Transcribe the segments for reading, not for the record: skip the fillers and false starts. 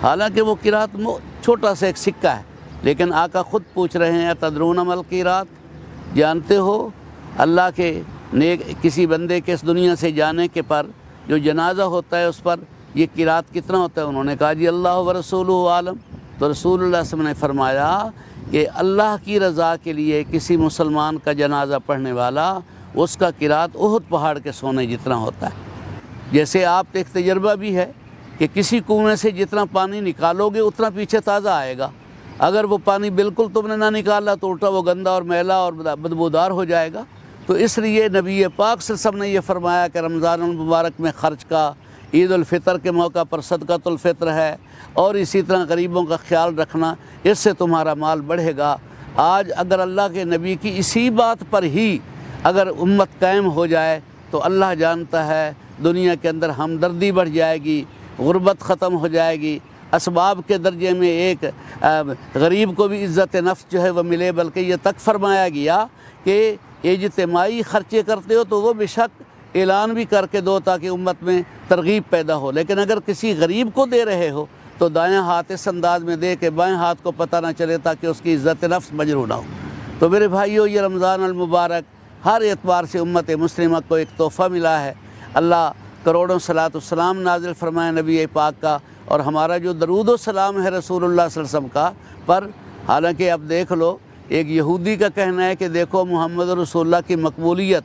حالانکہ وہ قرات چھوٹا سا ایک سکہ ہے، لیکن آقا خود پوچھ رہے ہیں تدرون مل قرات، جانتے ہو اللہ کے نیک کسی بندے کے اس دنیا سے جانے کے پر جو جنازہ ہوتا ہے اس پر یہ قرات کتنا ہوتا ہے؟ انہوں نے کہا جی اللہ و رسولہ عالم۔ تو رسول اللہ صلی اللہ علیہ وسلم نے فرمایا کہ اللہ کی رضا کے لیے کسی مسلمان کا جنازہ پڑھنے والا اس کا قرات احد پہاڑ کے سونے جتنا ہوتا ہے۔ جیسے آپ ایک تجربہ بھی ہے کہ کسی کنویں سے جتنا پانی نکالو گے اتنا پیچھے تازہ آئے گا، اگر وہ پانی بالکل تم نے نہ نکالا تو الٹا وہ گندا اور میلا اور بدبودار ہو جائے گا۔ تو اس لیے نبی پاک صلی اللہ علیہ وسلم نے یہ فرمایا کہ رمضان المبارک میں خرچ کا، عید الفطر کے موقع پر صدقۃ الفطر ہے، اور اسی طرح غریبوں کا خیال رکھنا، اس سے تمہارا مال بڑھے گا۔ آج اگر اللہ کے نبی کی اسی بات پر ہی اگر امت قائم ہو جائے تو اللہ جانتا ہے دنیا کے اندر ہمدردی بڑھ جائے گی، غربت ختم ہو جائے گی، اسباب کے درجے میں ایک غریب کو بھی عزت نفس جو ہے وہ ملے، بلکہ یہ تک فرمایا گیا کہ اجتماعی خرچے کرتے ہو تو وہ بے شک اعلان بھی کر کے دو تاکہ امت میں ترغیب پیدا ہو، لیکن اگر کسی غریب کو دے رہے ہو تو دایاں ہاتھ اس انداز میں دے کہ بائیں ہاتھ کو پتہ نہ چلے تاکہ اس کی عزت نفس مجروح نہ ہو۔ تو میرے بھائیو، یہ رمضان المبارک ہر اعتبار سے امت مسلمہ کو ایک تحفہ ملا ہے۔ اللہ کروڑوں صلاۃ والسلام نازل فرمائے نبی پاک کا، اور ہمارا جو درود و سلام ہے رسول اللہ صلی اللہ علیہ وسلم کا پر، حالانکہ اب دیکھ لو ایک یہودی کا کہنا ہے کہ دیکھو محمد رسول اللہ کی مقبولیت،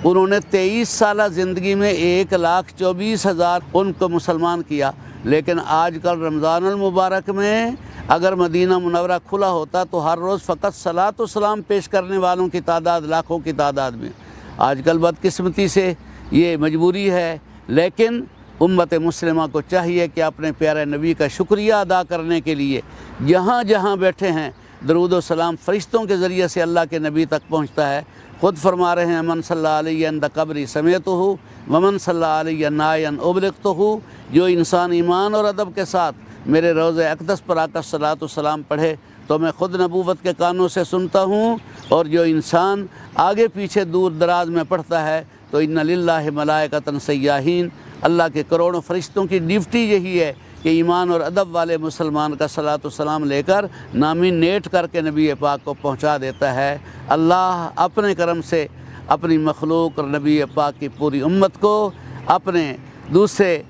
انہوں نے 23 سالہ زندگی میں 1,24,000 ان کو مسلمان کیا، لیکن آج کل رمضان المبارک میں اگر مدینہ منورہ کھلا ہوتا تو ہر روز فقط صلاۃ و سلام پیش کرنے والوں کی تعداد لاکھوں کی تعداد میں۔ آج کل بدقسمتی سے یہ مجبوری ہے، لیکن امت مسلمہ کو چاہیے کہ اپنے پیارے نبی کا شکریہ ادا کرنے کے لیے جہاں جہاں بیٹھے ہیں درود و سلام فرشتوں کے ذریعے سے اللہ کے نبی تک پہنچتا ہے۔ خود فرما رہے ہیں من صلی علیہ عند قبری سمیتہ ومن صلی علیہ نائیا ابلغتہ، جو انسان ایمان اور ادب کے ساتھ میرے روضہ اقدس پر آ کر صلاۃ و سلام پڑھے تو میں خود نبوت کے کانوں سے سنتا ہوں، اور جو انسان آگے پیچھے دور دراز میں پڑھتا ہے تو ان للہ ملائکۃ سیاحین، اللہ کے کروڑوں فرشتوں کی ڈیوٹی یہی ہے کہ ایمان اور ادب والے مسلمان کا صلاۃ و سلام لے کر نامینیٹ کر کے نبی پاک کو پہنچا دیتا ہے۔ اللہ اپنے کرم سے اپنی مخلوق اور نبی پاک کی پوری امت کو اپنے دوسرے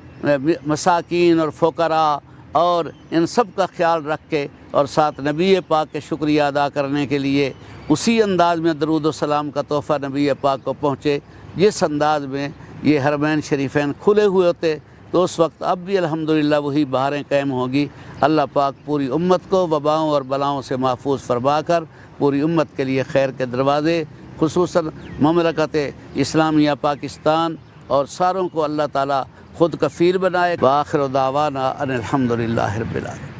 مساکین اور فقراء اور ان سب کا خیال رکھ کے اور ساتھ نبی پاک کے شکریہ ادا کرنے کے لیے اسی انداز میں درود و سلام کا تحفہ نبی پاک کو پہنچے جس انداز میں یہ حرمین شریفین کھلے ہوئے ہوتے تو اس وقت اب بھی الحمدللہ وہی بہاریں قائم ہوگی۔ اللہ پاک پوری امت کو وباؤں اور بلاؤں سے محفوظ فرما کر پوری امت کے لیے خیر کے دروازے، خصوصاً مملکت اسلامیہ پاکستان اور ساروں کو اللہ تعالیٰ خود کفیل بنائے۔ وآخر دعوانا ان الحمدللہ رب العالمین۔